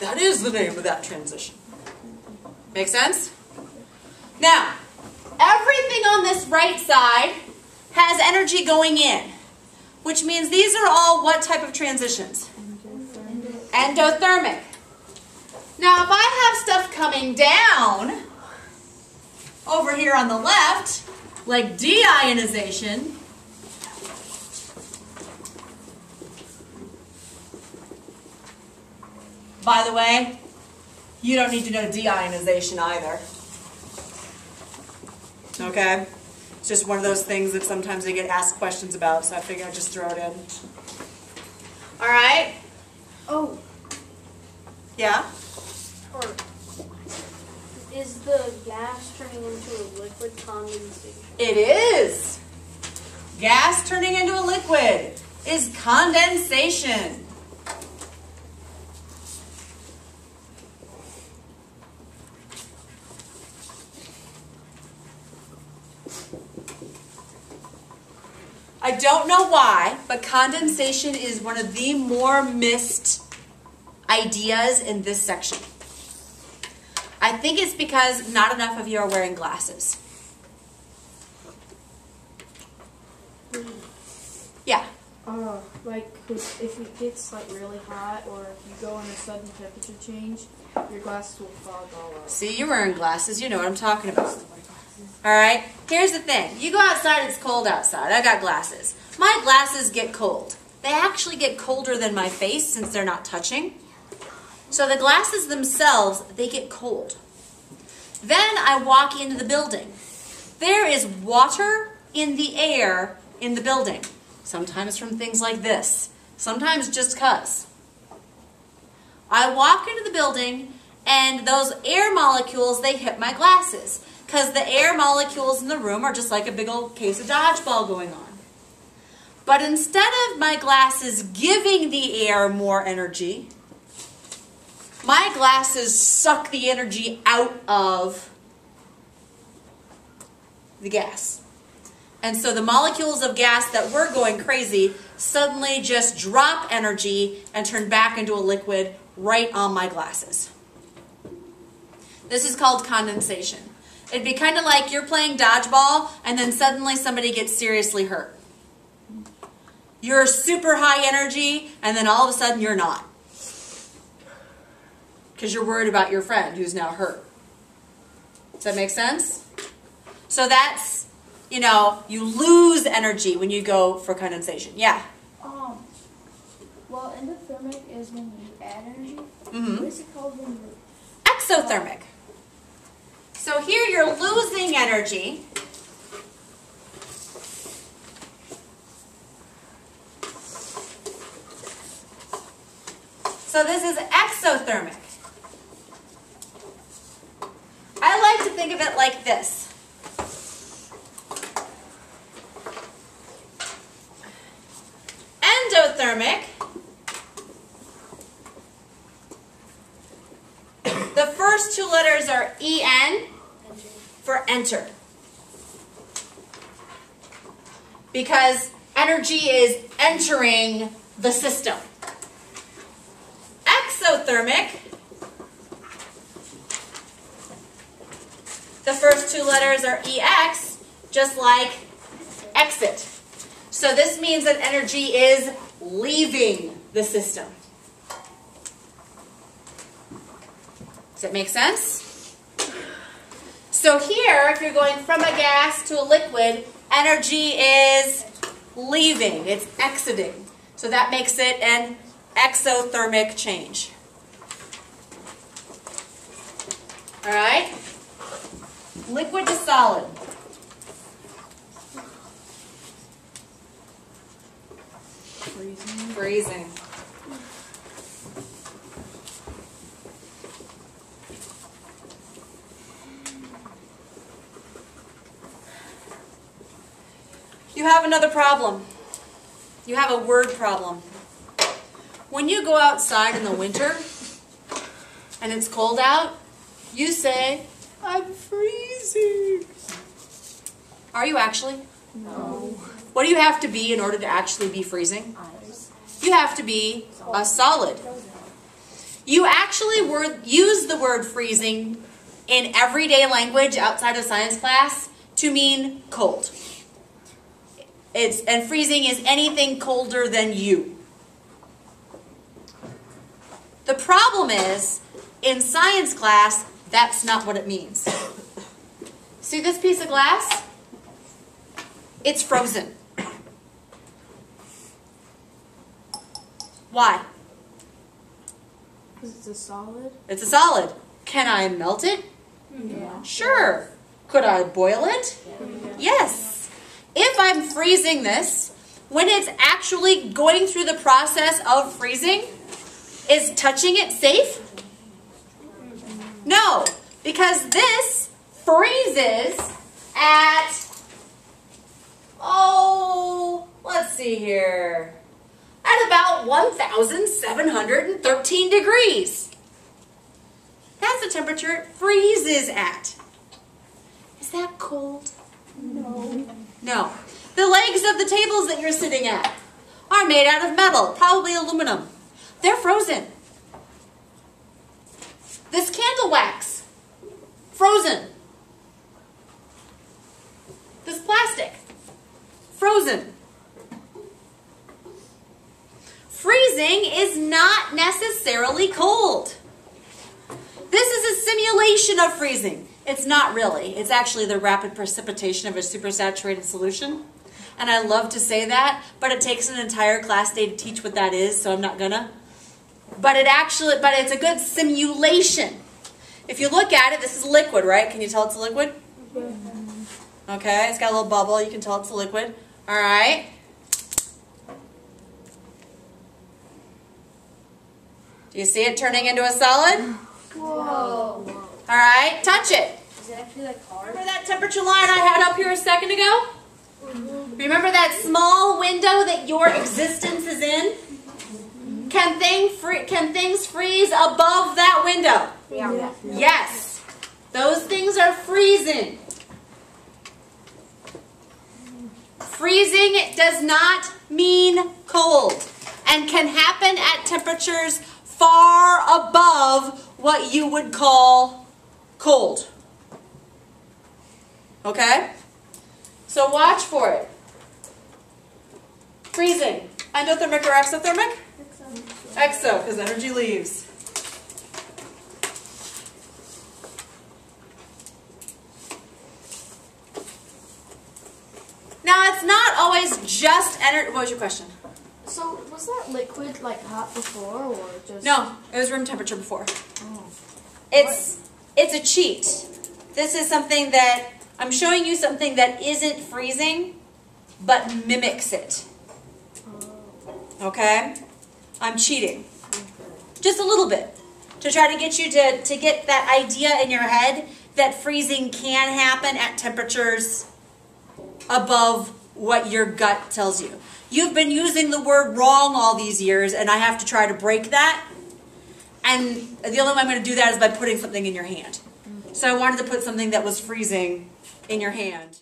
That is the name of that transition. Make sense? Now, everything on this right side has energy going in, which means these are all what type of transitions? Endothermic. Now, if I have stuff coming down over here on the left, like deionization, by the way, you don't need to know deionization either. Okay? It's just one of those things that sometimes they get asked questions about, so I figured I'd just throw it in. All right? Oh. Yeah? Or is the gas turning into a liquid condensation? It is. Gas turning into a liquid is condensation. I don't know why, but condensation is one of the more missed ideas in this section. I think it's because not enough of you are wearing glasses. Yeah. Like if it gets like really hot, or if you go on a sudden temperature change, your glasses will fog all up. See, you're wearing glasses. You know what I'm talking about. All right? Here's the thing. You go outside, it's cold outside. I got glasses. My glasses get cold. They actually get colder than my face since they're not touching. So the glasses themselves, they get cold. Then I walk into the building. There is water in the air in the building. Sometimes from things like this. Sometimes just 'cause. I walk into the building and those air molecules, they hit my glasses. Because the air molecules in the room are just like a big old case of dodgeball going on. But instead of my glasses giving the air more energy, my glasses suck the energy out of the gas. And so the molecules of gas that were going crazy suddenly just drop energy and turn back into a liquid right on my glasses. This is called condensation. It'd be kind of like you're playing dodgeball and then suddenly somebody gets seriously hurt. You're super high energy and then all of a sudden you're not. Because you're worried about your friend who's now hurt. Does that make sense? So that's, you know, you lose energy when you go for condensation. Yeah? Well, endothermic is when you add energy. Mm-hmm. What is it called when you... Exothermic. So here you're losing energy. So this is exothermic. I like to think of it like this. Endothermic, the first two letters are EN for enter. Because energy is entering the system. Exothermic, the first two letters are EX, just like exit. So this means that energy is leaving the system. Does that make sense? So here, if you're going from a gas to a liquid, energy is leaving. It's exiting. So that makes it an exothermic change. All right? Liquid to solid. Freezing. You have another problem. You have a word problem. When you go outside in the winter and it's cold out, you say, "I'm freezing." Are you actually? No. What do you have to be in order to actually be freezing? Ice. You have to be a solid. You actually use the word freezing in everyday language outside of science class to mean cold. And freezing is anything colder than you. The problem is, in science class, that's not what it means. See this piece of glass? It's frozen. Why? Because it's a solid. It's a solid. Can I melt it? Yeah. Sure. Could I boil it? Yes. If I'm freezing this, when it's actually going through the process of freezing, is touching it safe? No, because this freezes at, let's see here, at about 1,713 degrees. That's the temperature it freezes at. Is that cold? No. No. The legs of the tables that you're sitting at are made out of metal, probably aluminum. They're frozen. This candle wax, frozen. This plastic, frozen. Freezing is not necessarily cold. This is a simulation of freezing. It's not really. It's actually the rapid precipitation of a supersaturated solution. And I love to say that, but it takes an entire class day to teach what that is, so I'm not gonna. But it's a good simulation. If you look at it, this is liquid, right? Can you tell it's a liquid? Okay, it's got a little bubble. You can tell it's a liquid. All right. Do you see it turning into a solid? Whoa. All right, touch it. Is it actually like hard? Remember that temperature line I had up here a second ago? Remember that small window that your existence is in? Can things freeze above that window? Yeah. Yes. Those things are freezing. Freezing does not mean cold and can happen at temperatures far above what you would call cold. Okay? So watch for it. Freezing. Endothermic or exothermic? Exo, because energy leaves. Now, it's not always just energy. What was your question? So, was that liquid like hot before or just... No, it was room temperature before. Oh. It's a cheat. This is something that, I'm showing you something that isn't freezing, but mimics it. Okay? I'm cheating. Just a little bit. To try to get you to get that idea in your head that freezing can happen at temperatures above what your gut tells you. You've been using the word wrong all these years, and I have to try to break that. And the only way I'm going to do that is by putting something in your hand. So I wanted to put something that was freezing in your hand.